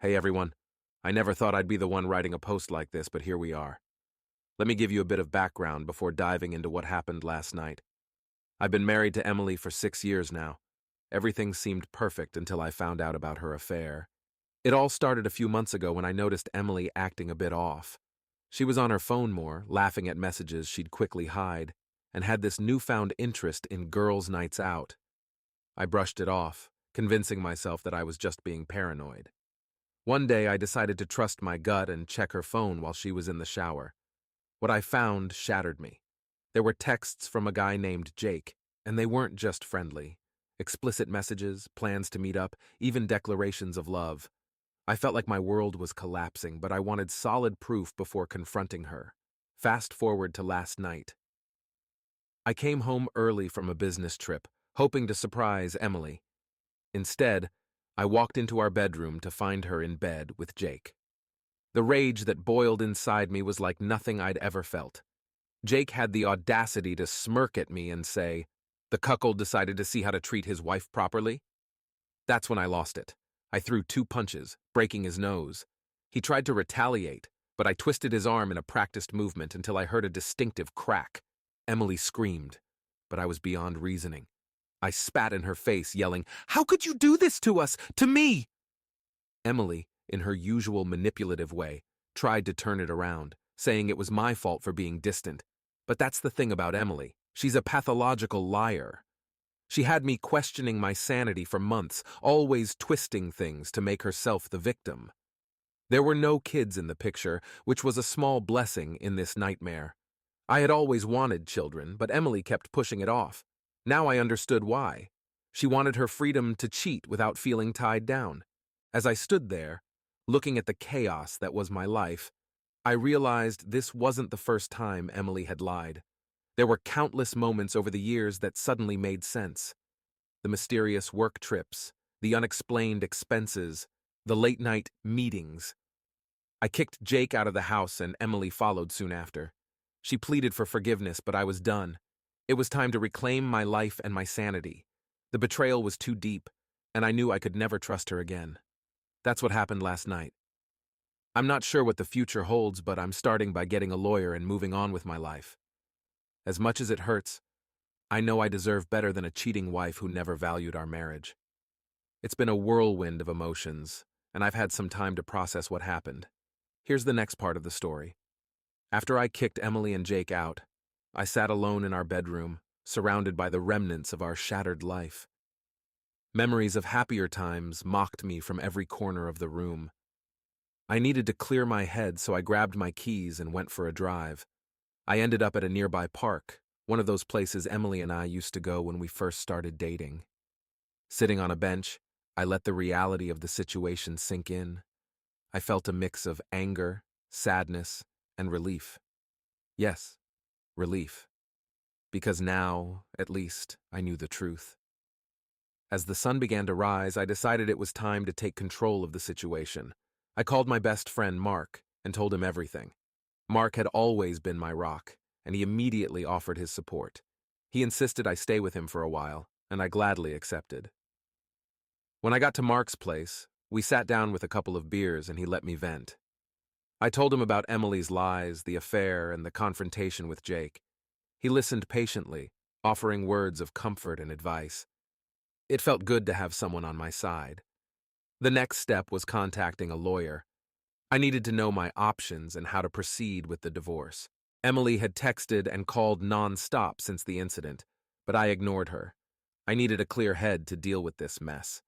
Hey everyone. I never thought I'd be the one writing a post like this, but here we are. Let me give you a bit of background before diving into what happened last night. I've been married to Emily for 6 years now. Everything seemed perfect until I found out about her affair. It all started a few months ago when I noticed Emily acting a bit off. She was on her phone more, laughing at messages she'd quickly hide, and had this newfound interest in girls' nights out. I brushed it off, convincing myself that I was just being paranoid. One day I decided to trust my gut and check her phone while she was in the shower. What I found shattered me. There were texts from a guy named Jake, and they weren't just friendly. Explicit messages, plans to meet up, even declarations of love. I felt like my world was collapsing, but I wanted solid proof before confronting her. Fast forward to last night. I came home early from a business trip, hoping to surprise Emily. Instead, I walked into our bedroom to find her in bed with Jake. The rage that boiled inside me was like nothing I'd ever felt. Jake had the audacity to smirk at me and say, "The cuckold decided to see how to treat his wife properly?" That's when I lost it. I threw 2 punches, breaking his nose. He tried to retaliate, but I twisted his arm in a practiced movement until I heard a distinctive crack. Emily screamed, but I was beyond reasoning. I spat in her face, yelling, "How could you do this to us? To me?" Emily, in her usual manipulative way, tried to turn it around, saying it was my fault for being distant. But that's the thing about Emily. She's a pathological liar. She had me questioning my sanity for months, always twisting things to make herself the victim. There were no kids in the picture, which was a small blessing in this nightmare. I had always wanted children, but Emily kept pushing it off. Now I understood why. She wanted her freedom to cheat without feeling tied down. As I stood there, looking at the chaos that was my life, I realized this wasn't the first time Emily had lied. There were countless moments over the years that suddenly made sense. The mysterious work trips, the unexplained expenses, the late-night meetings. I kicked Jake out of the house and Emily followed soon after. She pleaded for forgiveness, but I was done. It was time to reclaim my life and my sanity. The betrayal was too deep, and I knew I could never trust her again. That's what happened last night. I'm not sure what the future holds, but I'm starting by getting a lawyer and moving on with my life. As much as it hurts, I know I deserve better than a cheating wife who never valued our marriage. It's been a whirlwind of emotions, and I've had some time to process what happened. Here's the next part of the story. After I kicked Emily and Jake out, I sat alone in our bedroom, surrounded by the remnants of our shattered life. Memories of happier times mocked me from every corner of the room. I needed to clear my head, so I grabbed my keys and went for a drive. I ended up at a nearby park, one of those places Emily and I used to go when we first started dating. Sitting on a bench, I let the reality of the situation sink in. I felt a mix of anger, sadness, and relief. Yes, relief. Because now, at least, I knew the truth. As the sun began to rise, I decided it was time to take control of the situation. I called my best friend Mark and told him everything. Mark had always been my rock, and he immediately offered his support. He insisted I stay with him for a while, and I gladly accepted. When I got to Mark's place, we sat down with a couple of beers and he let me vent. I told him about Emily's lies, the affair, and the confrontation with Jake. He listened patiently, offering words of comfort and advice. It felt good to have someone on my side. The next step was contacting a lawyer. I needed to know my options and how to proceed with the divorce. Emily had texted and called non-stop since the incident, but I ignored her. I needed a clear head to deal with this mess.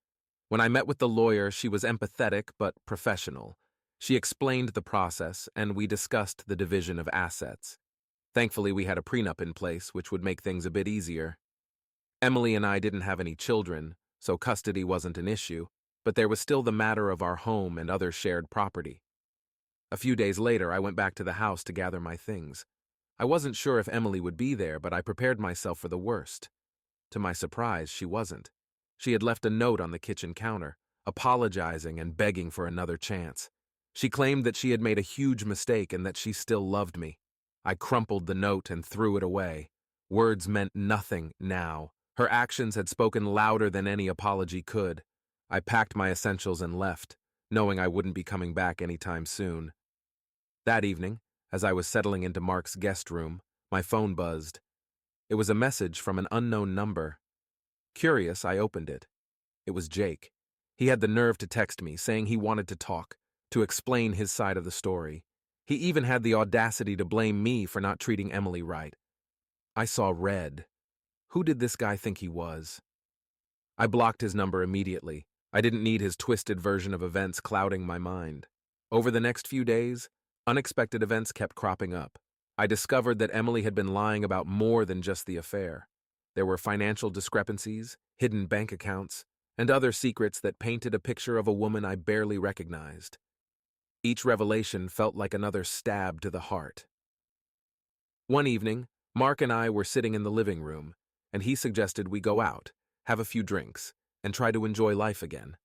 When I met with the lawyer, she was empathetic but professional. She explained the process, and we discussed the division of assets. Thankfully, we had a prenup in place, which would make things a bit easier. Emily and I didn't have any children, so custody wasn't an issue, but there was still the matter of our home and other shared property. A few days later, I went back to the house to gather my things. I wasn't sure if Emily would be there, but I prepared myself for the worst. To my surprise, she wasn't. She had left a note on the kitchen counter, apologizing and begging for another chance. She claimed that she had made a huge mistake and that she still loved me. I crumpled the note and threw it away. Words meant nothing now. Her actions had spoken louder than any apology could. I packed my essentials and left, knowing I wouldn't be coming back anytime soon. That evening, as I was settling into Mark's guest room, my phone buzzed. It was a message from an unknown number. Curious, I opened it. It was Jake. He had the nerve to text me, saying he wanted to talk, to explain his side of the story. He even had the audacity to blame me for not treating Emily right. I saw red. Who did this guy think he was? I blocked his number immediately. I didn't need his twisted version of events clouding my mind. Over the next few days, unexpected events kept cropping up. I discovered that Emily had been lying about more than just the affair. There were financial discrepancies, hidden bank accounts, and other secrets that painted a picture of a woman I barely recognized. Each revelation felt like another stab to the heart. One evening, Mark and I were sitting in the living room, and he suggested we go out, have a few drinks, and try to enjoy life again.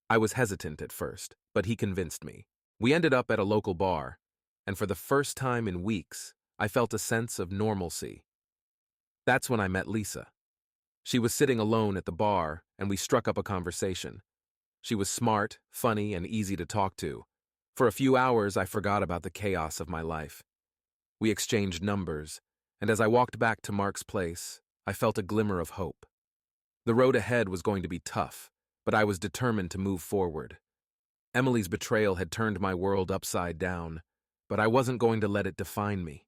I was hesitant at first, but he convinced me. We ended up at a local bar, and for the first time in weeks, I felt a sense of normalcy. That's when I met Lisa. She was sitting alone at the bar, and we struck up a conversation. She was smart, funny, and easy to talk to. For a few hours, I forgot about the chaos of my life. We exchanged numbers, and as I walked back to Mark's place, I felt a glimmer of hope. The road ahead was going to be tough, but I was determined to move forward. Emily's betrayal had turned my world upside down, but I wasn't going to let it define me.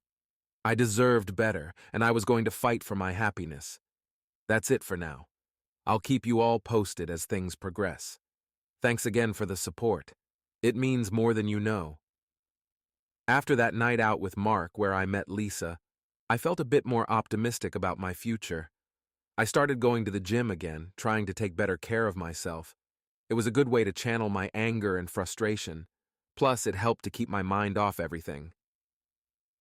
I deserved better, and I was going to fight for my happiness. That's it for now. I'll keep you all posted as things progress. Thanks again for the support. It means more than you know. After that night out with Mark where I met Lisa, I felt a bit more optimistic about my future. I started going to the gym again, trying to take better care of myself. It was a good way to channel my anger and frustration. Plus, it helped to keep my mind off everything.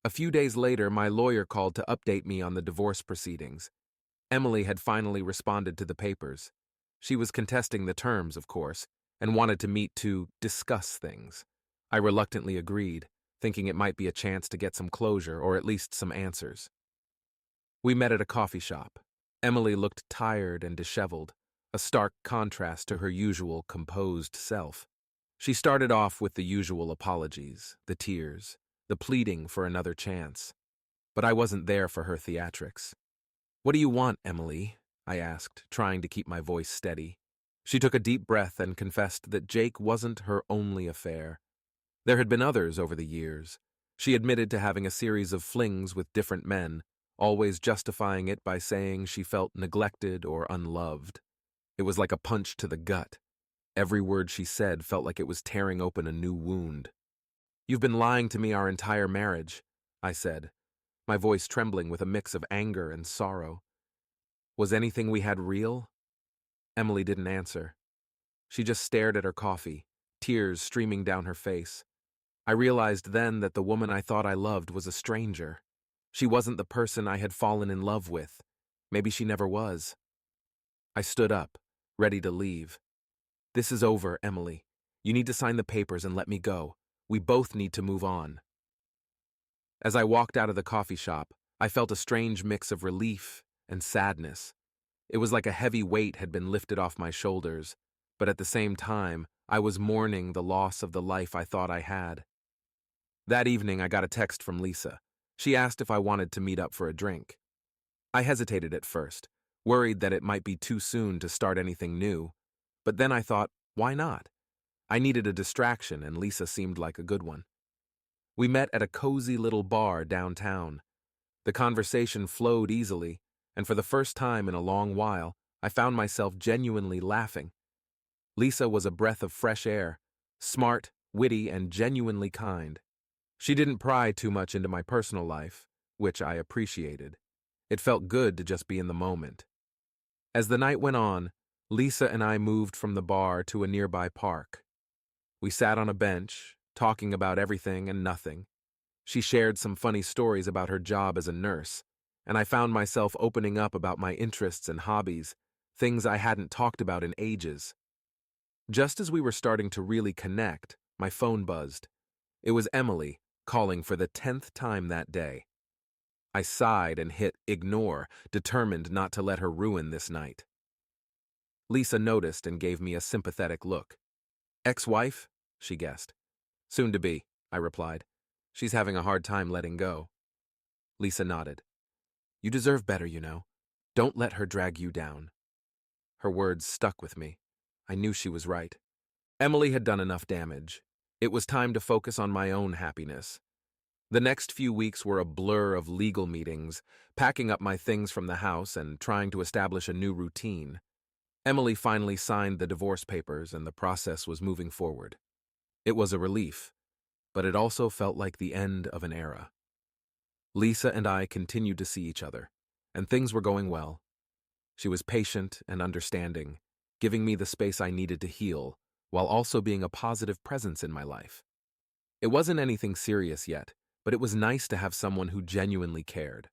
A few days later, my lawyer called to update me on the divorce proceedings. Emily had finally responded to the papers. She was contesting the terms, of course, and wanted to meet to discuss things. I reluctantly agreed, thinking it might be a chance to get some closure or at least some answers. We met at a coffee shop. Emily looked tired and disheveled, a stark contrast to her usual composed self. She started off with the usual apologies, the tears, the pleading for another chance. But I wasn't there for her theatrics. "What do you want, Emily?" I asked, trying to keep my voice steady. She took a deep breath and confessed that Jake wasn't her only affair. There had been others over the years. She admitted to having a series of flings with different men, always justifying it by saying she felt neglected or unloved. It was like a punch to the gut. Every word she said felt like it was tearing open a new wound. "You've been lying to me our entire marriage," I said, my voice trembling with a mix of anger and sorrow. "Was anything we had real?" Emily didn't answer. She just stared at her coffee, tears streaming down her face. I realized then that the woman I thought I loved was a stranger. She wasn't the person I had fallen in love with. Maybe she never was. I stood up, ready to leave. "This is over, Emily. You need to sign the papers and let me go. We both need to move on." As I walked out of the coffee shop, I felt a strange mix of relief and sadness. It was like a heavy weight had been lifted off my shoulders, but at the same time, I was mourning the loss of the life I thought I had. That evening, I got a text from Lisa. She asked if I wanted to meet up for a drink. I hesitated at first, worried that it might be too soon to start anything new, but then I thought, why not? I needed a distraction, and Lisa seemed like a good one. We met at a cozy little bar downtown. The conversation flowed easily, and for the first time in a long while, I found myself genuinely laughing. Lisa was a breath of fresh air, smart, witty, and genuinely kind. She didn't pry too much into my personal life, which I appreciated. It felt good to just be in the moment. As the night went on, Lisa and I moved from the bar to a nearby park. We sat on a bench, talking about everything and nothing. She shared some funny stories about her job as a nurse, and I found myself opening up about my interests and hobbies, things I hadn't talked about in ages. Just as we were starting to really connect, my phone buzzed. It was Emily, calling for the 10th time that day. I sighed and hit ignore, determined not to let her ruin this night. Lisa noticed and gave me a sympathetic look. "Ex-wife?" she guessed. Soon to be, I replied. She's having a hard time letting go. Lisa nodded. You deserve better, you know. Don't let her drag you down. Her words stuck with me. I knew she was right. Emily had done enough damage. It was time to focus on my own happiness. The next few weeks were a blur of legal meetings, packing up my things from the house and trying to establish a new routine. Emily finally signed the divorce papers and the process was moving forward. It was a relief, but it also felt like the end of an era. Lisa and I continued to see each other, and things were going well. She was patient and understanding, giving me the space I needed to heal, while also being a positive presence in my life. It wasn't anything serious yet, but it was nice to have someone who genuinely cared.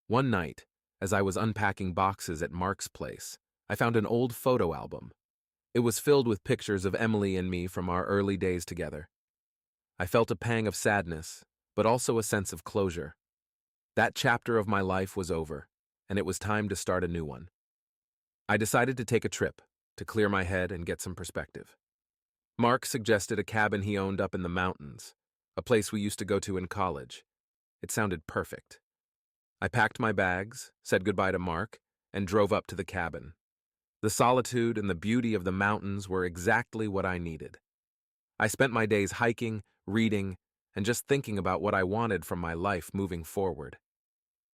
One night, as I was unpacking boxes at Mark's place, I found an old photo album. It was filled with pictures of Emily and me from our early days together. I felt a pang of sadness, but also a sense of closure. That chapter of my life was over, and it was time to start a new one. I decided to take a trip, to clear my head and get some perspective. Mark suggested a cabin he owned up in the mountains, a place we used to go to in college. It sounded perfect. I packed my bags, said goodbye to Mark, and drove up to the cabin. The solitude and the beauty of the mountains were exactly what I needed. I spent my days hiking, reading, and just thinking about what I wanted from my life moving forward.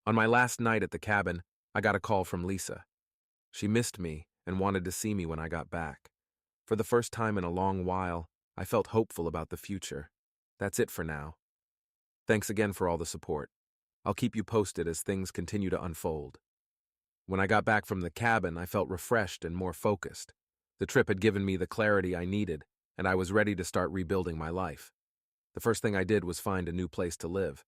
On my last night at the cabin, I got a call from Lisa. She missed me and wanted to see me when I got back. For the first time in a long while, I felt hopeful about the future. That's it for now. Thanks again for all the support. I'll keep you posted as things continue to unfold. When I got back from the cabin, I felt refreshed and more focused. The trip had given me the clarity I needed, and I was ready to start rebuilding my life. The first thing I did was find a new place to live.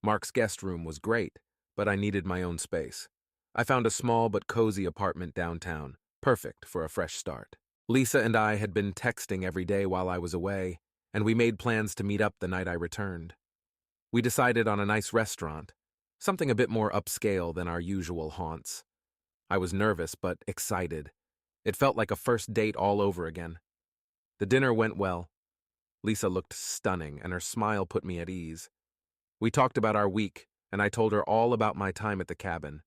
Mark's guest room was great, but I needed my own space. I found a small but cozy apartment downtown, perfect for a fresh start. Lisa and I had been texting every day while I was away, and we made plans to meet up the night I returned. We decided on a nice restaurant, something a bit more upscale than our usual haunts. I was nervous but excited. It felt like a first date all over again. The dinner went well. Lisa looked stunning, and her smile put me at ease. We talked about our week, and I told her all about my time at the cabin.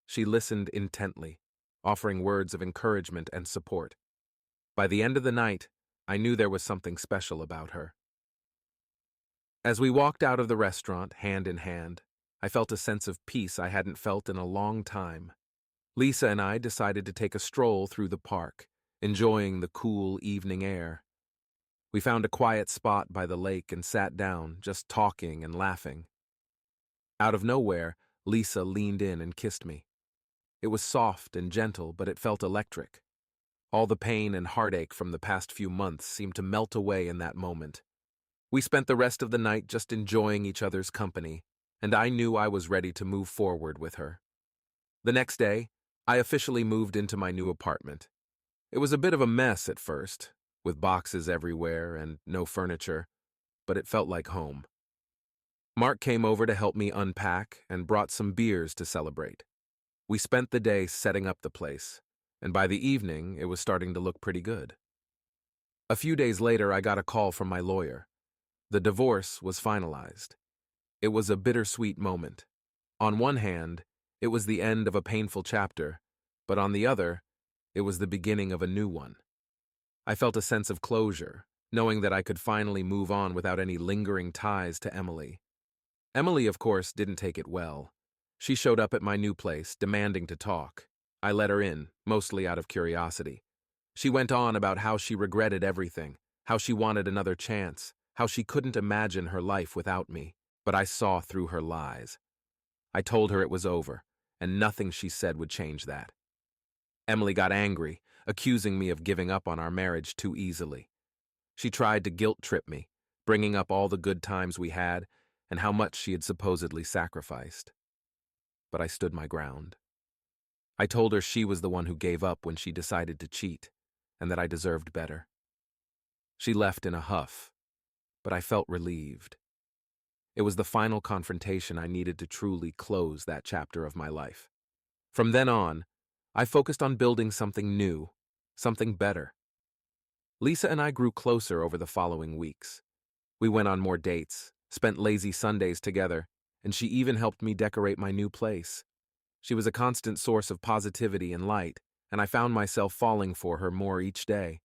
She listened intently, offering words of encouragement and support. By the end of the night, I knew there was something special about her. As we walked out of the restaurant, hand in hand, I felt a sense of peace I hadn't felt in a long time. Lisa and I decided to take a stroll through the park, enjoying the cool evening air. We found a quiet spot by the lake and sat down, just talking and laughing. Out of nowhere, Lisa leaned in and kissed me. It was soft and gentle, but it felt electric. All the pain and heartache from the past few months seemed to melt away in that moment. We spent the rest of the night just enjoying each other's company, and I knew I was ready to move forward with her. The next day, I officially moved into my new apartment. It was a bit of a mess at first, with boxes everywhere and no furniture, but it felt like home. Mark came over to help me unpack and brought some beers to celebrate. We spent the day setting up the place, and by the evening, it was starting to look pretty good. A few days later, I got a call from my lawyer. The divorce was finalized. It was a bittersweet moment. On one hand, it was the end of a painful chapter, but on the other, it was the beginning of a new one. I felt a sense of closure, knowing that I could finally move on without any lingering ties to Emily. Emily, of course, didn't take it well. She showed up at my new place, demanding to talk. I let her in, mostly out of curiosity. She went on about how she regretted everything, how she wanted another chance, how she couldn't imagine her life without me, but I saw through her lies. I told her it was over, and nothing she said would change that. Emily got angry, accusing me of giving up on our marriage too easily. She tried to guilt-trip me, bringing up all the good times we had and how much she had supposedly sacrificed. But I stood my ground. I told her she was the one who gave up when she decided to cheat, and that I deserved better. She left in a huff, but I felt relieved. It was the final confrontation I needed to truly close that chapter of my life. From then on, I focused on building something new, something better. Lisa and I grew closer over the following weeks. We went on more dates, spent lazy Sundays together, and she even helped me decorate my new place. She was a constant source of positivity and light, and I found myself falling for her more each day.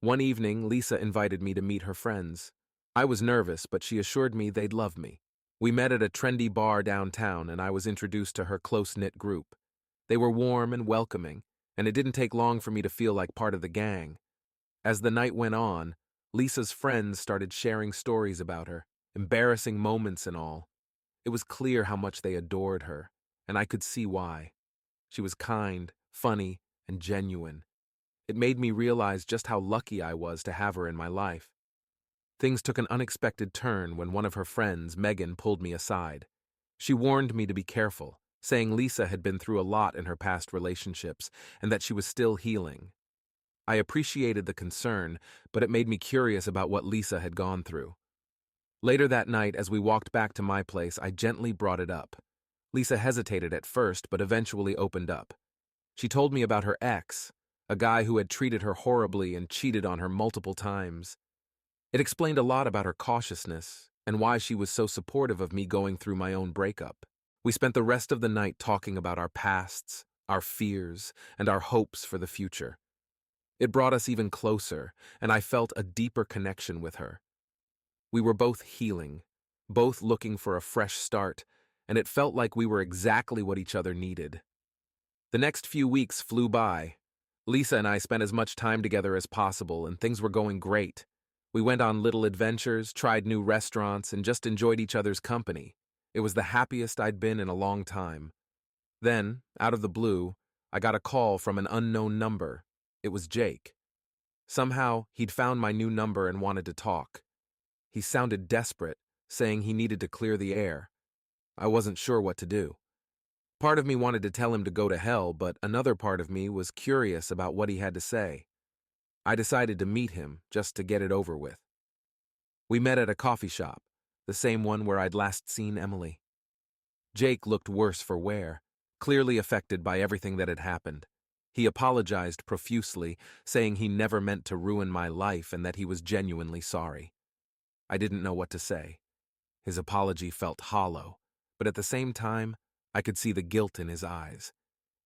One evening, Lisa invited me to meet her friends. I was nervous, but she assured me they'd love me. We met at a trendy bar downtown, and I was introduced to her close-knit group. They were warm and welcoming, and it didn't take long for me to feel like part of the gang. As the night went on, Lisa's friends started sharing stories about her, embarrassing moments and all. It was clear how much they adored her, and I could see why. She was kind, funny, and genuine. It made me realize just how lucky I was to have her in my life. Things took an unexpected turn when one of her friends, Megan, pulled me aside. She warned me to be careful, saying Lisa had been through a lot in her past relationships and that she was still healing. I appreciated the concern, but it made me curious about what Lisa had gone through. Later that night, as we walked back to my place, I gently brought it up. Lisa hesitated at first, but eventually opened up. She told me about her ex, a guy who had treated her horribly and cheated on her multiple times. It explained a lot about her cautiousness and why she was so supportive of me going through my own breakup. We spent the rest of the night talking about our pasts, our fears, and our hopes for the future. It brought us even closer, and I felt a deeper connection with her. We were both healing, both looking for a fresh start, and it felt like we were exactly what each other needed. The next few weeks flew by. Lisa and I spent as much time together as possible, and things were going great. We went on little adventures, tried new restaurants, and just enjoyed each other's company. It was the happiest I'd been in a long time. Then, out of the blue, I got a call from an unknown number. It was Jake. Somehow, he'd found my new number and wanted to talk. He sounded desperate, saying he needed to clear the air. I wasn't sure what to do. Part of me wanted to tell him to go to hell, but another part of me was curious about what he had to say. I decided to meet him, just to get it over with. We met at a coffee shop, the same one where I'd last seen Emily. Jake looked worse for wear, clearly affected by everything that had happened. He apologized profusely, saying he never meant to ruin my life and that he was genuinely sorry. I didn't know what to say. His apology felt hollow, but at the same time, I could see the guilt in his eyes.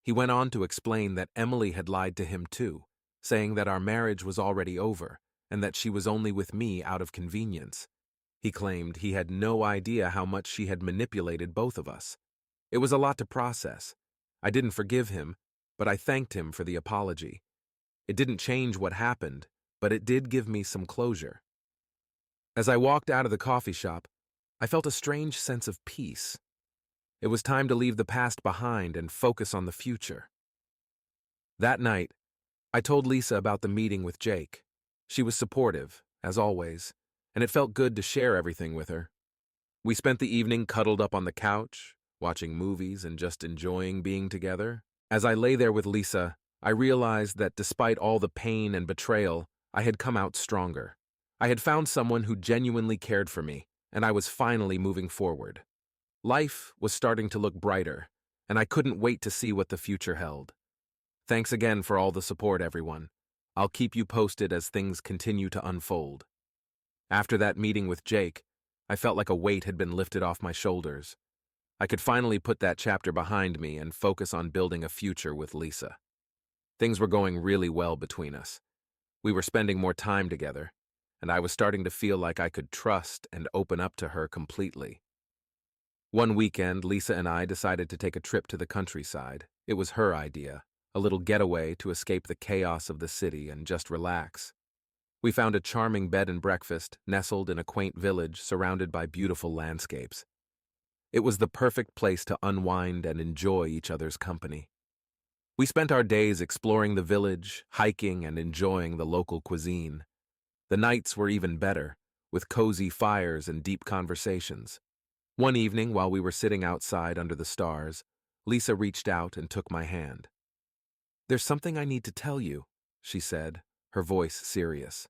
He went on to explain that Emily had lied to him too, saying that our marriage was already over and that she was only with me out of convenience. He claimed he had no idea how much she had manipulated both of us. It was a lot to process. I didn't forgive him, but I thanked him for the apology. It didn't change what happened, but it did give me some closure. As I walked out of the coffee shop, I felt a strange sense of peace. It was time to leave the past behind and focus on the future. That night, I told Lisa about the meeting with Jake. She was supportive, as always, and it felt good to share everything with her. We spent the evening cuddled up on the couch, watching movies and just enjoying being together. As I lay there with Lisa, I realized that despite all the pain and betrayal, I had come out stronger. I had found someone who genuinely cared for me, and I was finally moving forward. Life was starting to look brighter, and I couldn't wait to see what the future held. Thanks again for all the support, everyone. I'll keep you posted as things continue to unfold. After that meeting with Jake, I felt like a weight had been lifted off my shoulders. I could finally put that chapter behind me and focus on building a future with Lisa. Things were going really well between us. We were spending more time together, and I was starting to feel like I could trust and open up to her completely. One weekend, Lisa and I decided to take a trip to the countryside. It was her idea, a little getaway to escape the chaos of the city and just relax. We found a charming bed and breakfast nestled in a quaint village surrounded by beautiful landscapes. It was the perfect place to unwind and enjoy each other's company. We spent our days exploring the village, hiking, and enjoying the local cuisine. The nights were even better, with cozy fires and deep conversations. One evening, while we were sitting outside under the stars, Lisa reached out and took my hand. "There's something I need to tell you," she said, her voice serious.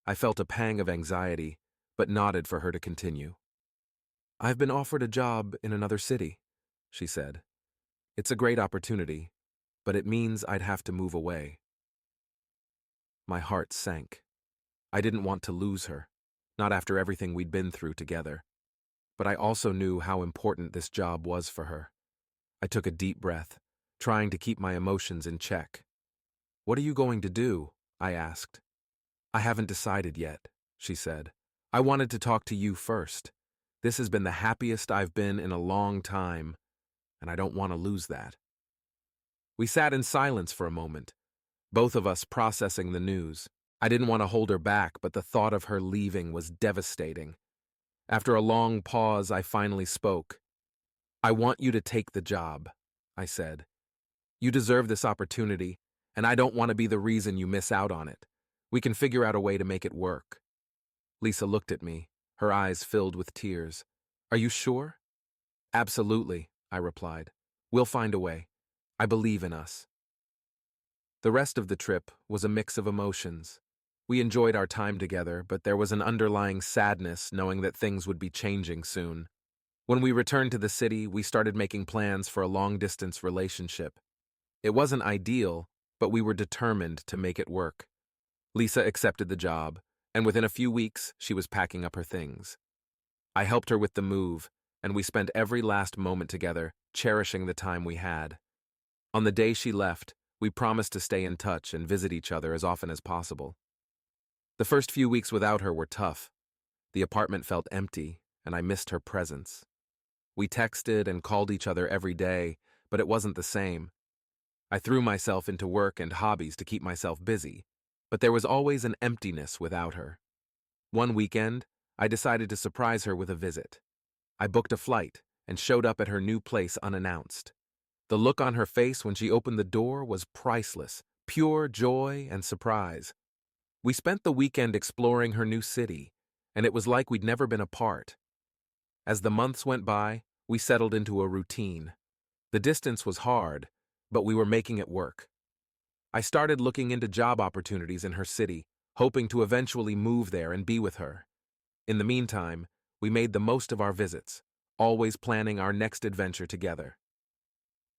I felt a pang of anxiety, but nodded for her to continue. "I've been offered a job in another city," she said. "It's a great opportunity, but it means I'd have to move away." My heart sank. I didn't want to lose her, not after everything we'd been through together. But I also knew how important this job was for her. I took a deep breath, trying to keep my emotions in check. "What are you going to do?" I asked. "I haven't decided yet," she said. "I wanted to talk to you first. This has been the happiest I've been in a long time, and I don't want to lose that." We sat in silence for a moment, both of us processing the news. I didn't want to hold her back, but the thought of her leaving was devastating. After a long pause, I finally spoke. "I want you to take the job," I said. "You deserve this opportunity, and I don't want to be the reason you miss out on it. We can figure out a way to make it work." Lisa looked at me, her eyes filled with tears. "Are you sure?" "Absolutely," I replied. "We'll find a way. I believe in us." The rest of the trip was a mix of emotions. We enjoyed our time together, but there was an underlying sadness knowing that things would be changing soon. When we returned to the city, we started making plans for a long-distance relationship. It wasn't ideal, but we were determined to make it work. Lisa accepted the job, and within a few weeks, she was packing up her things. I helped her with the move, and we spent every last moment together, cherishing the time we had. On the day she left, we promised to stay in touch and visit each other as often as possible. The first few weeks without her were tough. The apartment felt empty, and I missed her presence. We texted and called each other every day, but it wasn't the same. I threw myself into work and hobbies to keep myself busy, but there was always an emptiness without her. One weekend, I decided to surprise her with a visit. I booked a flight and showed up at her new place unannounced. The look on her face when she opened the door was priceless, pure joy and surprise. We spent the weekend exploring her new city, and it was like we'd never been apart. As the months went by, we settled into a routine. The distance was hard, but we were making it work. I started looking into job opportunities in her city, hoping to eventually move there and be with her. In the meantime, we made the most of our visits, always planning our next adventure together.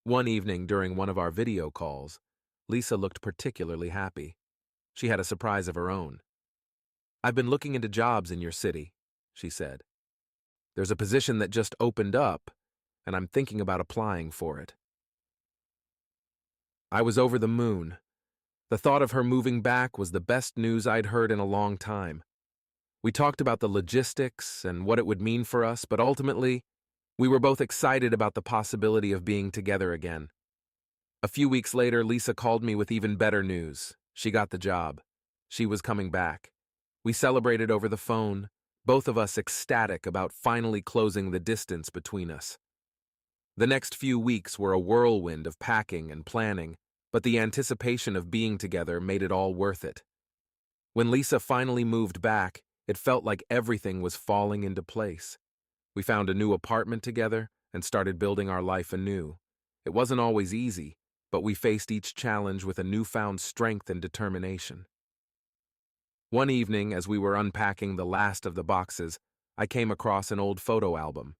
One evening during one of our video calls, Lisa looked particularly happy. She had a surprise of her own. "I've been looking into jobs in your city," she said. "There's a position that just opened up, and I'm thinking about applying for it." I was over the moon. The thought of her moving back was the best news I'd heard in a long time. We talked about the logistics and what it would mean for us, but ultimately, we were both excited about the possibility of being together again. A few weeks later, Lisa called me with even better news. She got the job. She was coming back. We celebrated over the phone, both of us ecstatic about finally closing the distance between us. The next few weeks were a whirlwind of packing and planning, but the anticipation of being together made it all worth it. When Lisa finally moved back, it felt like everything was falling into place. We found a new apartment together and started building our life anew. It wasn't always easy, but we faced each challenge with a newfound strength and determination. One evening, as we were unpacking the last of the boxes, I came across an old photo album.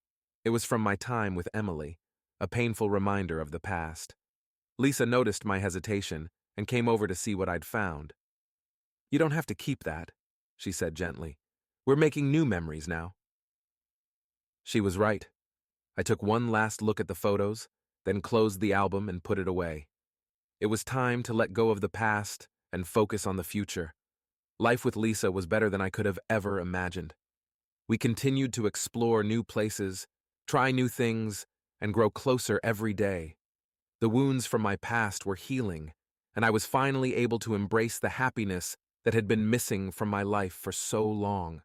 It was from my time with Emily, a painful reminder of the past. Lisa noticed my hesitation and came over to see what I'd found. "You don't have to keep that," she said gently. "We're making new memories now." She was right. I took one last look at the photos, then closed the album and put it away. It was time to let go of the past and focus on the future. Life with Lisa was better than I could have ever imagined. We continued to explore new places, try new things, and grow closer every day. The wounds from my past were healing, and I was finally able to embrace the happiness that had been missing from my life for so long.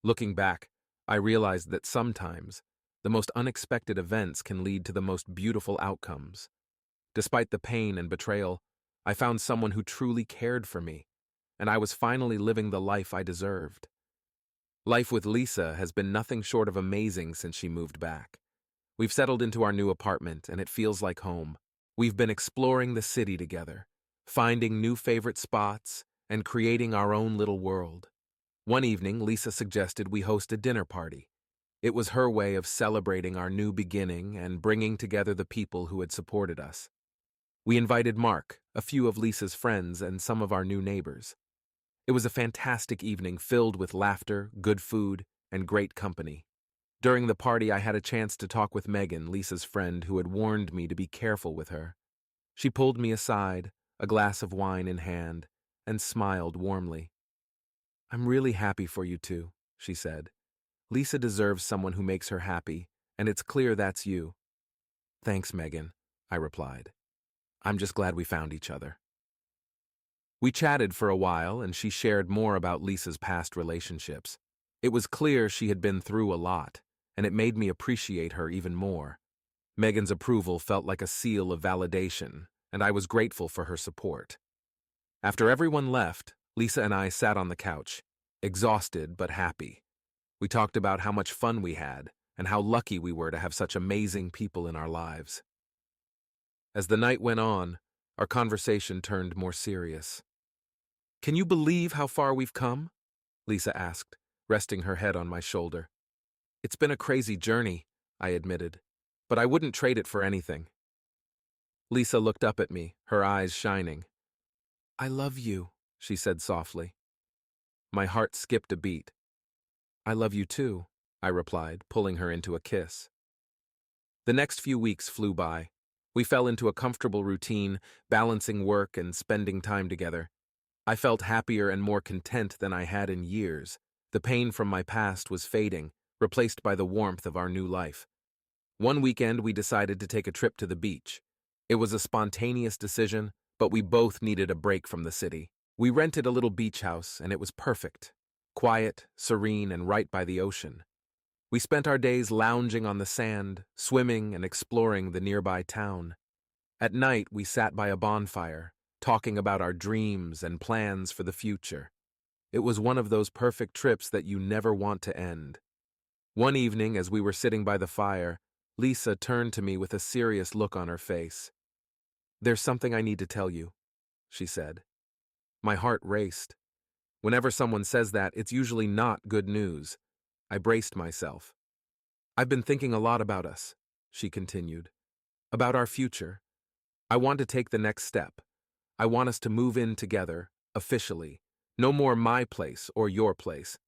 Looking back, I realized that sometimes the most unexpected events can lead to the most beautiful outcomes. Despite the pain and betrayal, I found someone who truly cared for me, and I was finally living the life I deserved. Life with Lisa has been nothing short of amazing since she moved back. We've settled into our new apartment, and it feels like home. We've been exploring the city together, finding new favorite spots, and creating our own little world. One evening, Lisa suggested we host a dinner party. It was her way of celebrating our new beginning and bringing together the people who had supported us. We invited Mark, a few of Lisa's friends, and some of our new neighbors. It was a fantastic evening filled with laughter, good food, and great company. During the party, I had a chance to talk with Megan, Lisa's friend, who had warned me to be careful with her. She pulled me aside, a glass of wine in hand, and smiled warmly. "I'm really happy for you two," she said. "Lisa deserves someone who makes her happy, and it's clear that's you." "Thanks, Megan," I replied. "I'm just glad we found each other." We chatted for a while, and she shared more about Lisa's past relationships. It was clear she had been through a lot, and it made me appreciate her even more. Megan's approval felt like a seal of validation, and I was grateful for her support. After everyone left, Lisa and I sat on the couch, exhausted but happy. We talked about how much fun we had and how lucky we were to have such amazing people in our lives. As the night went on, our conversation turned more serious. "Can you believe how far we've come?" Lisa asked, resting her head on my shoulder. "It's been a crazy journey," I admitted, "but I wouldn't trade it for anything." Lisa looked up at me, her eyes shining. "I love you," she said softly. My heart skipped a beat. "I love you too," I replied, pulling her into a kiss. The next few weeks flew by. We fell into a comfortable routine, balancing work and spending time together. I felt happier and more content than I had in years. The pain from my past was fading, replaced by the warmth of our new life. One weekend, we decided to take a trip to the beach. It was a spontaneous decision, but we both needed a break from the city. We rented a little beach house, and it was perfect. Quiet, serene, and right by the ocean. We spent our days lounging on the sand, swimming, and exploring the nearby town. At night, we sat by a bonfire, talking about our dreams and plans for the future. It was one of those perfect trips that you never want to end. One evening, as we were sitting by the fire, Lisa turned to me with a serious look on her face. "There's something I need to tell you," she said. My heart raced. Whenever someone says that, it's usually not good news. I braced myself. "I've been thinking a lot about us," she continued. "About our future. I want to take the next step. I want us to move in together, officially. No more my place or your place.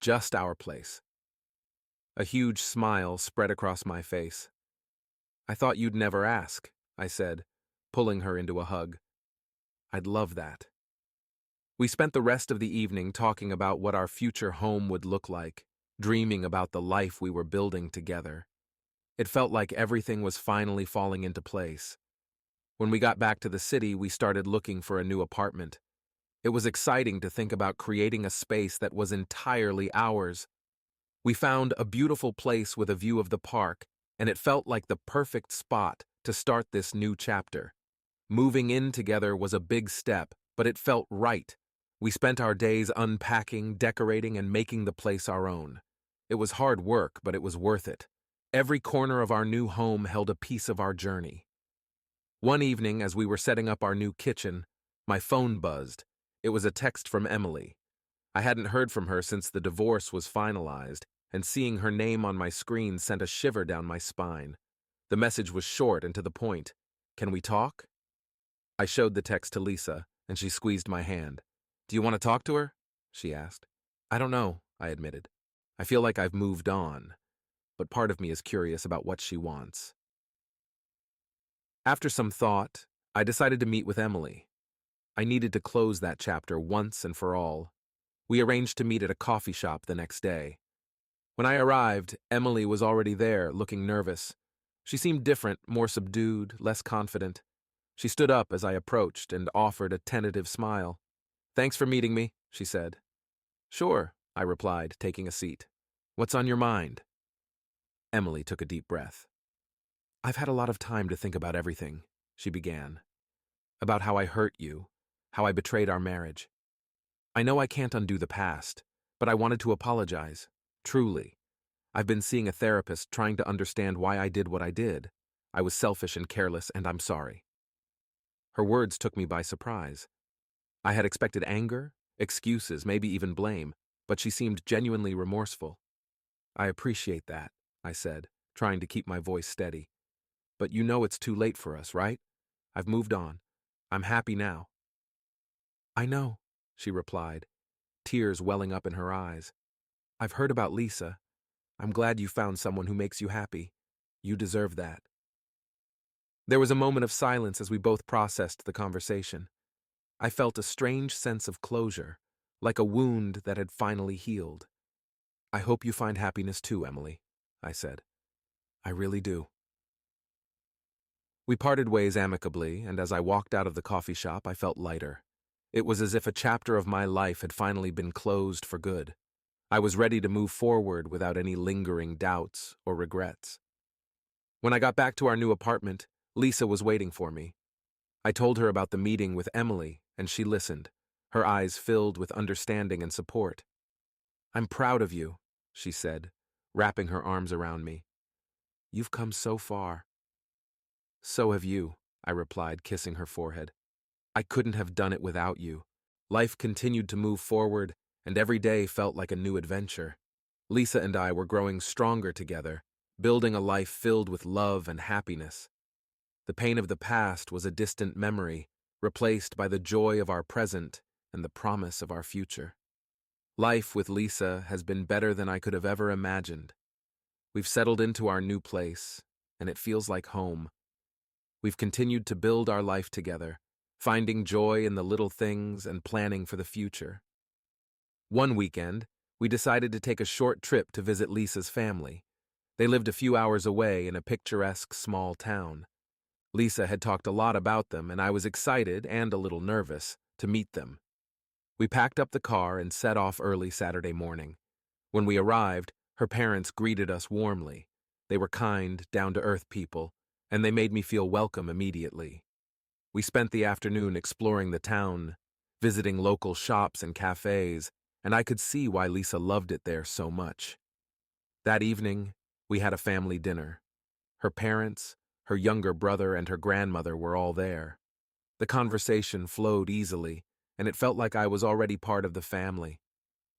Just our place." A huge smile spread across my face. "I thought you'd never ask," I said, pulling her into a hug. "I'd love that." We spent the rest of the evening talking about what our future home would look like, dreaming about the life we were building together. It felt like everything was finally falling into place. When we got back to the city, we started looking for a new apartment. It was exciting to think about creating a space that was entirely ours. We found a beautiful place with a view of the park, and it felt like the perfect spot to start this new chapter. Moving in together was a big step, but it felt right. We spent our days unpacking, decorating, and making the place our own. It was hard work, but it was worth it. Every corner of our new home held a piece of our journey. One evening, as we were setting up our new kitchen, my phone buzzed. It was a text from Emily. I hadn't heard from her since the divorce was finalized, and seeing her name on my screen sent a shiver down my spine. The message was short and to the point. "Can we talk?" I showed the text to Lisa, and she squeezed my hand. "Do you want to talk to her?" she asked. "I don't know," I admitted. "I feel like I've moved on, but part of me is curious about what she wants." After some thought, I decided to meet with Emily. I needed to close that chapter once and for all. We arranged to meet at a coffee shop the next day. When I arrived, Emily was already there, looking nervous. She seemed different, more subdued, less confident. She stood up as I approached and offered a tentative smile. "Thanks for meeting me," she said. "Sure," I replied, taking a seat. "What's on your mind?" Emily took a deep breath. "I've had a lot of time to think about everything," she began. "About how I hurt you, how I betrayed our marriage. I know I can't undo the past, but I wanted to apologize. Truly. I've been seeing a therapist trying to understand why I did what I did. I was selfish and careless, and I'm sorry." Her words took me by surprise. I had expected anger, excuses, maybe even blame, but she seemed genuinely remorseful. "I appreciate that," I said, trying to keep my voice steady. "But you know it's too late for us, right? I've moved on. I'm happy now. I know, she replied, tears welling up in her eyes. I've heard about Lisa. I'm glad you found someone who makes you happy. You deserve that. There was a moment of silence as we both processed the conversation. I felt a strange sense of closure, like a wound that had finally healed. I hope you find happiness too, Emily, I said. I really do. We parted ways amicably, and as I walked out of the coffee shop, I felt lighter. It was as if a chapter of my life had finally been closed for good. I was ready to move forward without any lingering doubts or regrets. When I got back to our new apartment, Lisa was waiting for me. I told her about the meeting with Emily, and she listened, her eyes filled with understanding and support. I'm proud of you, she said, wrapping her arms around me. You've come so far. So have you, I replied, kissing her forehead. I couldn't have done it without you. Life continued to move forward, and every day felt like a new adventure. Lisa and I were growing stronger together, building a life filled with love and happiness. The pain of the past was a distant memory, replaced by the joy of our present and the promise of our future. Life with Lisa has been better than I could have ever imagined. We've settled into our new place, and it feels like home. We've continued to build our life together, finding joy in the little things and planning for the future. One weekend, we decided to take a short trip to visit Lisa's family. They lived a few hours away in a picturesque small town. Lisa had talked a lot about them, and I was excited and a little nervous to meet them. We packed up the car and set off early Saturday morning. When we arrived, her parents greeted us warmly. They were kind, down-to-earth people, and they made me feel welcome immediately. We spent the afternoon exploring the town, visiting local shops and cafes, and I could see why Lisa loved it there so much. That evening, we had a family dinner. Her parents, her younger brother, and her grandmother were all there. The conversation flowed easily, and it felt like I was already part of the family.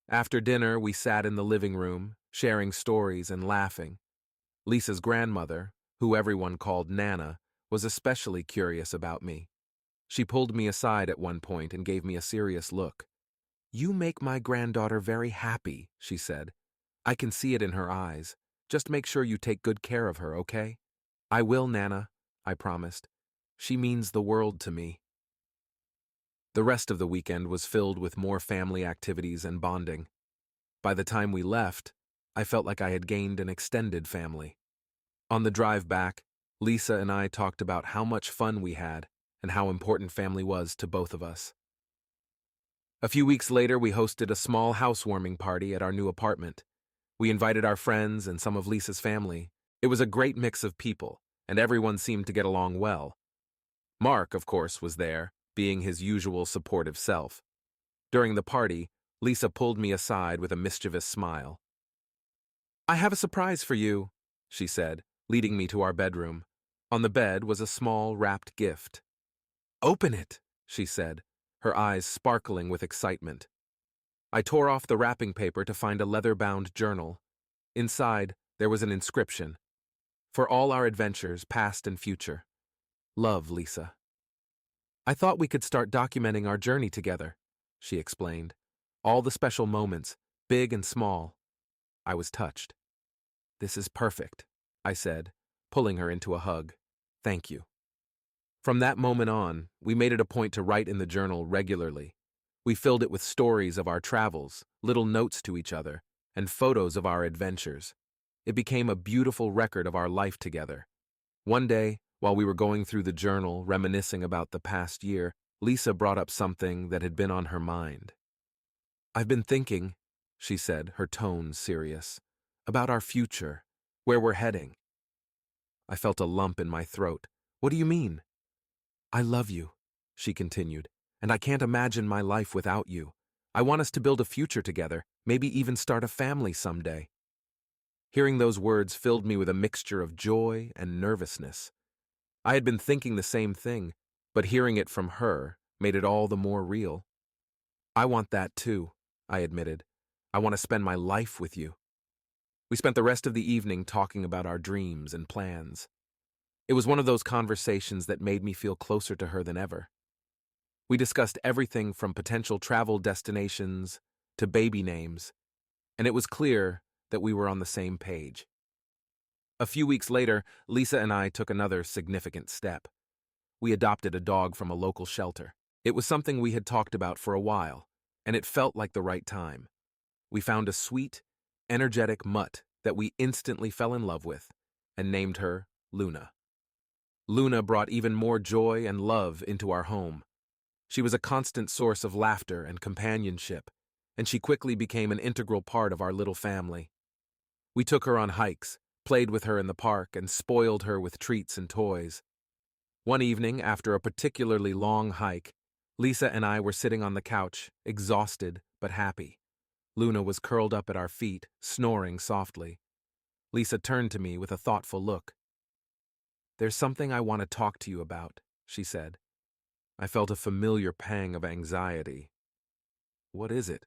After dinner, we sat in the living room, sharing stories and laughing. Lisa's grandmother, who everyone called Nana, was especially curious about me. She pulled me aside at one point and gave me a serious look. You make my granddaughter very happy, she said. I can see it in her eyes. Just make sure you take good care of her, okay? I will, Nana, I promised. She means the world to me. The rest of the weekend was filled with more family activities and bonding. By the time we left, I felt like I had gained an extended family. On the drive back, Lisa and I talked about how much fun we had and how important family was to both of us. A few weeks later, we hosted a small housewarming party at our new apartment. We invited our friends and some of Lisa's family. It was a great mix of people, and everyone seemed to get along well. Mark, of course, was there, being his usual supportive self. During the party, Lisa pulled me aside with a mischievous smile. I have a surprise for you, she said, leading me to our bedroom. On the bed was a small wrapped gift. Open it, she said, her eyes sparkling with excitement. I tore off the wrapping paper to find a leather-bound journal. Inside, there was an inscription. For all our adventures, past and future. Love, Lisa. I thought we could start documenting our journey together, she explained. All the special moments, big and small. I was touched. This is perfect, I said, pulling her into a hug. Thank you. From that moment on, we made it a point to write in the journal regularly. We filled it with stories of our travels, little notes to each other, and photos of our adventures. It became a beautiful record of our life together. One day, while we were going through the journal, reminiscing about the past year, Lisa brought up something that had been on her mind. I've been thinking, she said, her tone serious, about our future, where we're heading. I felt a lump in my throat. What do you mean? I love you, she continued, and I can't imagine my life without you. I want us to build a future together, maybe even start a family someday. Hearing those words filled me with a mixture of joy and nervousness. I had been thinking the same thing, but hearing it from her made it all the more real. I want that too, I admitted. I want to spend my life with you. We spent the rest of the evening talking about our dreams and plans. It was one of those conversations that made me feel closer to her than ever. We discussed everything from potential travel destinations to baby names, and it was clear that we were on the same page. A few weeks later, Lisa and I took another significant step. We adopted a dog from a local shelter. It was something we had talked about for a while, and it felt like the right time. We found a sweet, energetic mutt that we instantly fell in love with and named her Luna. Luna brought even more joy and love into our home. She was a constant source of laughter and companionship, and she quickly became an integral part of our little family. We took her on hikes, played with her in the park, and spoiled her with treats and toys. One evening, after a particularly long hike, Lisa and I were sitting on the couch, exhausted but happy. Luna was curled up at our feet, snoring softly. Lisa turned to me with a thoughtful look. "There's something I want to talk to you about," she said. I felt a familiar pang of anxiety. "What is it?"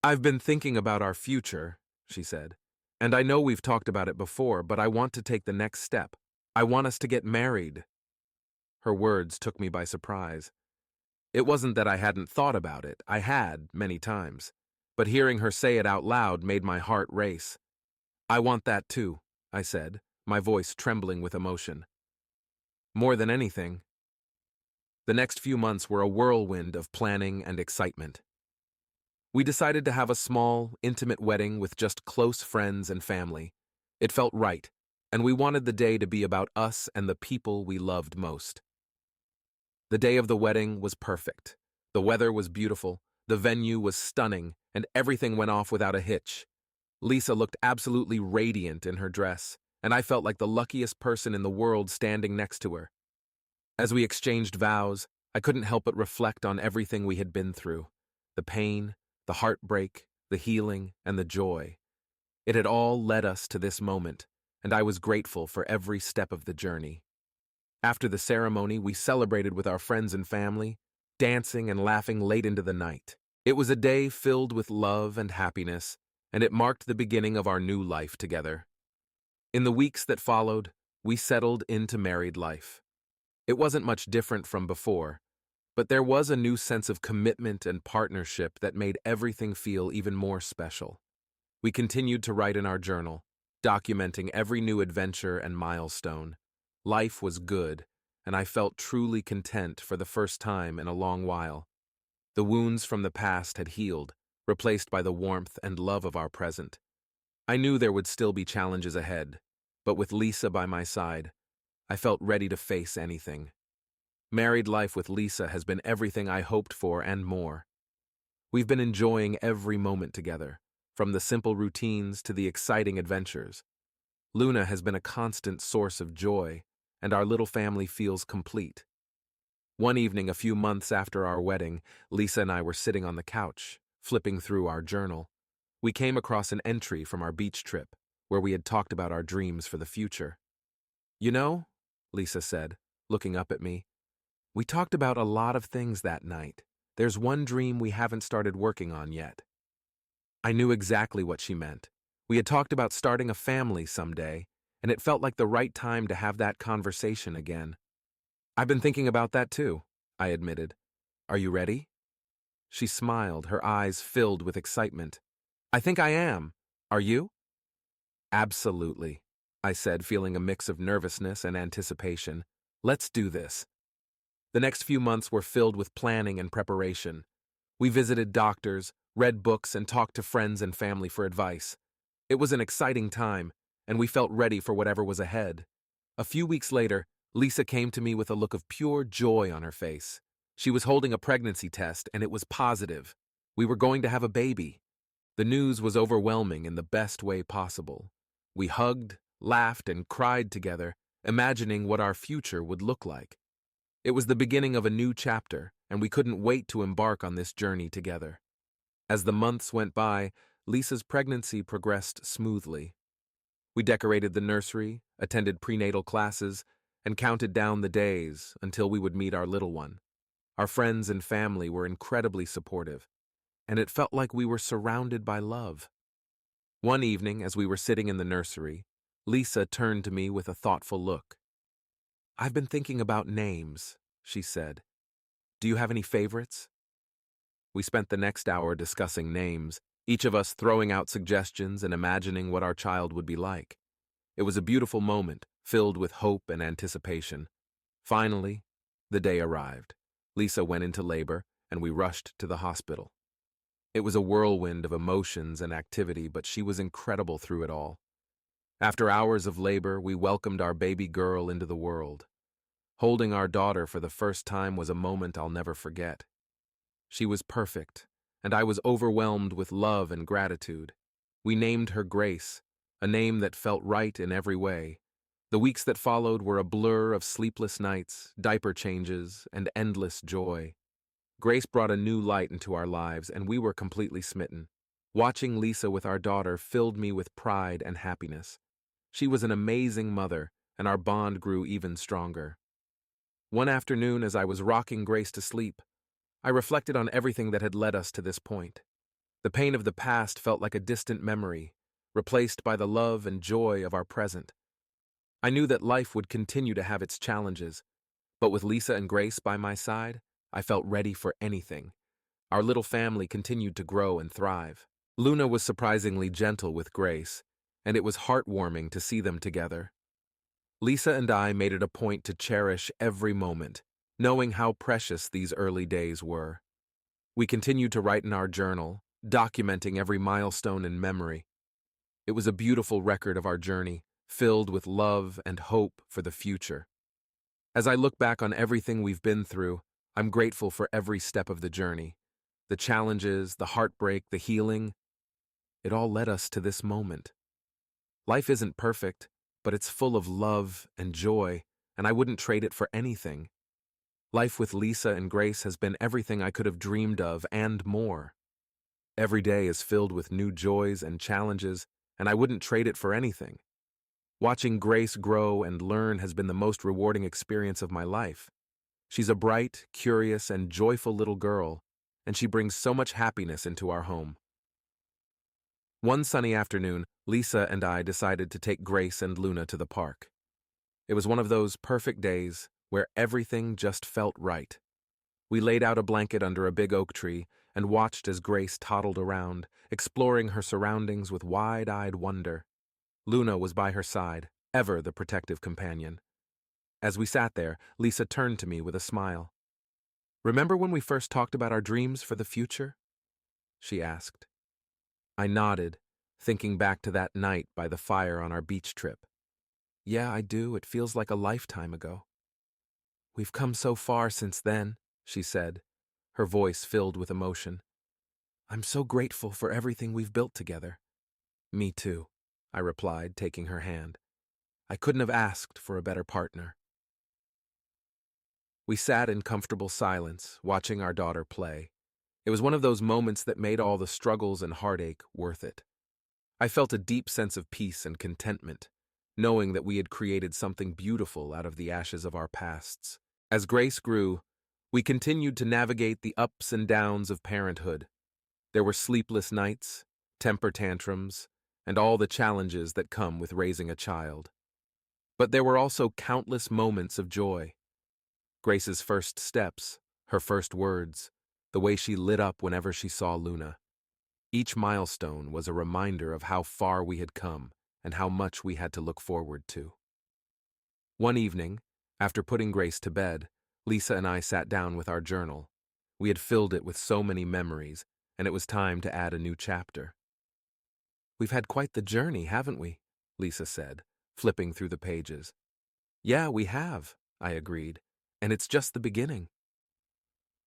"I've been thinking about our future," she said. "And I know we've talked about it before, but I want to take the next step. I want us to get married." Her words took me by surprise. It wasn't that I hadn't thought about it. I had, many times. But hearing her say it out loud made my heart race. "I want that too," I said, my voice trembling with emotion. "More than anything." The next few months were a whirlwind of planning and excitement. We decided to have a small, intimate wedding with just close friends and family. It felt right, and we wanted the day to be about us and the people we loved most. The day of the wedding was perfect. The weather was beautiful, the venue was stunning, and everything went off without a hitch. Lisa looked absolutely radiant in her dress, and I felt like the luckiest person in the world standing next to her. As we exchanged vows, I couldn't help but reflect on everything we had been through. The pain, the heartbreak, the healing, and the joy. It had all led us to this moment, and I was grateful for every step of the journey. After the ceremony, we celebrated with our friends and family, dancing and laughing late into the night. It was a day filled with love and happiness, and it marked the beginning of our new life together. In the weeks that followed, we settled into married life. It wasn't much different from before, but there was a new sense of commitment and partnership that made everything feel even more special. We continued to write in our journal, documenting every new adventure and milestone. Life was good, and I felt truly content for the first time in a long while. The wounds from the past had healed, replaced by the warmth and love of our present. I knew there would still be challenges ahead, but with Lisa by my side, I felt ready to face anything. Married life with Lisa has been everything I hoped for and more. We've been enjoying every moment together, from the simple routines to the exciting adventures. Luna has been a constant source of joy, and our little family feels complete. One evening, a few months after our wedding, Lisa and I were sitting on the couch, flipping through our journal. We came across an entry from our beach trip, where we had talked about our dreams for the future. "You know," Lisa said, looking up at me, "we talked about a lot of things that night. There's one dream we haven't started working on yet." I knew exactly what she meant. We had talked about starting a family someday, and it felt like the right time to have that conversation again. "I've been thinking about that too," I admitted. "Are you ready?" She smiled, her eyes filled with excitement. "I think I am. Are you?" "Absolutely," I said, feeling a mix of nervousness and anticipation. "Let's do this." The next few months were filled with planning and preparation. We visited doctors, read books, and talked to friends and family for advice. It was an exciting time, and we felt ready for whatever was ahead. A few weeks later, Lisa came to me with a look of pure joy on her face. She was holding a pregnancy test, and it was positive. We were going to have a baby. The news was overwhelming in the best way possible. We hugged, laughed, and cried together, imagining what our future would look like. It was the beginning of a new chapter, and we couldn't wait to embark on this journey together. As the months went by, Lisa's pregnancy progressed smoothly. We decorated the nursery, attended prenatal classes, and counted down the days until we would meet our little one. Our friends and family were incredibly supportive, and it felt like we were surrounded by love. One evening, as we were sitting in the nursery, Lisa turned to me with a thoughtful look. "I've been thinking about names," she said. Do you have any favorites? We spent the next hour discussing names, each of us throwing out suggestions and imagining what our child would be like. It was a beautiful moment, filled with hope and anticipation. Finally, the day arrived. Lisa went into labor, and we rushed to the hospital. It was a whirlwind of emotions and activity, but she was incredible through it all. After hours of labor, we welcomed our baby girl into the world. Holding our daughter for the first time was a moment I'll never forget. She was perfect, and I was overwhelmed with love and gratitude. We named her Grace, a name that felt right in every way. The weeks that followed were a blur of sleepless nights, diaper changes, and endless joy. Grace brought a new light into our lives, and we were completely smitten. Watching Lisa with our daughter filled me with pride and happiness. She was an amazing mother, and our bond grew even stronger. One afternoon, as I was rocking Grace to sleep, I reflected on everything that had led us to this point. The pain of the past felt like a distant memory, replaced by the love and joy of our present. I knew that life would continue to have its challenges, but with Lisa and Grace by my side, I felt ready for anything. Our little family continued to grow and thrive. Luna was surprisingly gentle with Grace, and it was heartwarming to see them together. Lisa and I made it a point to cherish every moment, knowing how precious these early days were. We continued to write in our journal, documenting every milestone and memory. It was a beautiful record of our journey, filled with love and hope for the future. As I look back on everything we've been through, I'm grateful for every step of the journey. The challenges, the heartbreak, the healing, it all led us to this moment. Life isn't perfect, but it's full of love and joy, and I wouldn't trade it for anything. Life with Lisa and Grace has been everything I could have dreamed of and more. Every day is filled with new joys and challenges, and I wouldn't trade it for anything. Watching Grace grow and learn has been the most rewarding experience of my life. She's a bright, curious, and joyful little girl, and she brings so much happiness into our home. One sunny afternoon, Lisa and I decided to take Grace and Luna to the park. It was one of those perfect days where everything just felt right. We laid out a blanket under a big oak tree and watched as Grace toddled around, exploring her surroundings with wide-eyed wonder. Luna was by her side, ever the protective companion. As we sat there, Lisa turned to me with a smile. "Remember when we first talked about our dreams for the future?" she asked. I nodded, thinking back to that night by the fire on our beach trip. "Yeah, I do. It feels like a lifetime ago." "We've come so far since then," she said, her voice filled with emotion. "I'm so grateful for everything we've built together." "Me too," I replied, taking her hand. "I couldn't have asked for a better partner." We sat in comfortable silence, watching our daughter play. It was one of those moments that made all the struggles and heartache worth it. I felt a deep sense of peace and contentment, knowing that we had created something beautiful out of the ashes of our pasts. As Grace grew, we continued to navigate the ups and downs of parenthood. There were sleepless nights, temper tantrums, and all the challenges that come with raising a child. But there were also countless moments of joy. Grace's first steps, her first words, the way she lit up whenever she saw Luna. Each milestone was a reminder of how far we had come and how much we had to look forward to. One evening, after putting Grace to bed, Lisa and I sat down with our journal. We had filled it with so many memories, and it was time to add a new chapter. "We've had quite the journey, haven't we?" Lisa said, flipping through the pages. "Yeah, we have," I agreed, "and it's just the beginning."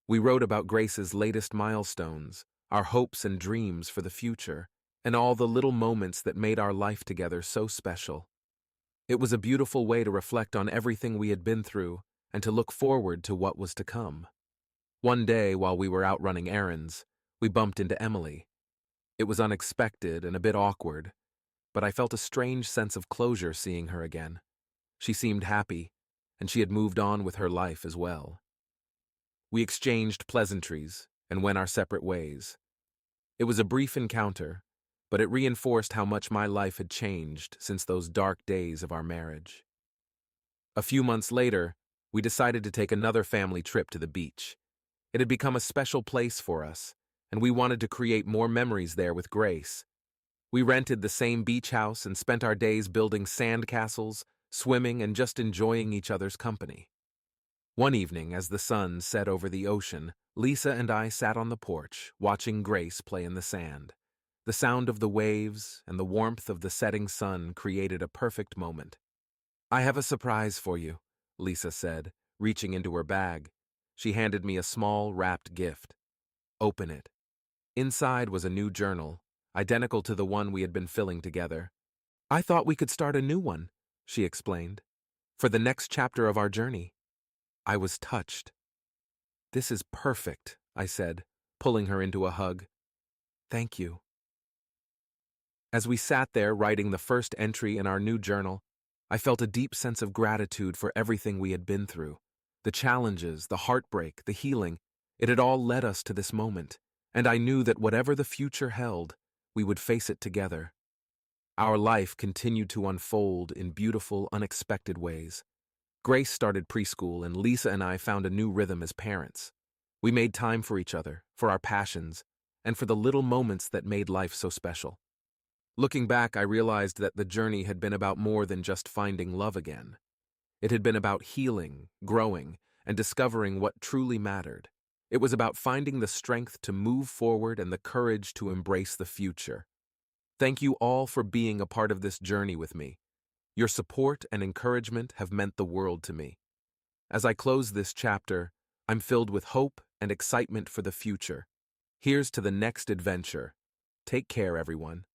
We wrote about Grace's latest milestones, our hopes and dreams for the future, and all the little moments that made our life together so special. It was a beautiful way to reflect on everything we had been through and to look forward to what was to come. One day, while we were out running errands, we bumped into Emily. It was unexpected and a bit awkward, but I felt a strange sense of closure seeing her again. She seemed happy, and she had moved on with her life as well. We exchanged pleasantries and went our separate ways. It was a brief encounter, but it reinforced how much my life had changed since those dark days of our marriage. A few months later, we decided to take another family trip to the beach. It had become a special place for us, and we wanted to create more memories there with Grace. We rented the same beach house and spent our days building sand castles, swimming, and just enjoying each other's company. One evening, as the sun set over the ocean, Lisa and I sat on the porch, watching Grace play in the sand. The sound of the waves and the warmth of the setting sun created a perfect moment. "I have a surprise for you," Lisa said, reaching into her bag. She handed me a small, wrapped gift. "Open it." Inside was a new journal, identical to the one we had been filling together. "I thought we could start a new one," she explained, "for the next chapter of our journey." I was touched. "This is perfect," I said, pulling her into a hug. "Thank you." As we sat there writing the first entry in our new journal, I felt a deep sense of gratitude for everything we had been through. The challenges, the heartbreak, the healing, it had all led us to this moment, and I knew that whatever the future held, we would face it together. Our life continued to unfold in beautiful, unexpected ways. Grace started preschool, and Lisa and I found a new rhythm as parents. We made time for each other, for our passions, and for the little moments that made life so special. Looking back, I realized that the journey had been about more than just finding love again. It had been about healing, growing, and discovering what truly mattered. It was about finding the strength to move forward and the courage to embrace the future. Thank you all for being a part of this journey with me. Your support and encouragement have meant the world to me. As I close this chapter, I'm filled with hope and excitement for the future. Here's to the next adventure. Take care, everyone.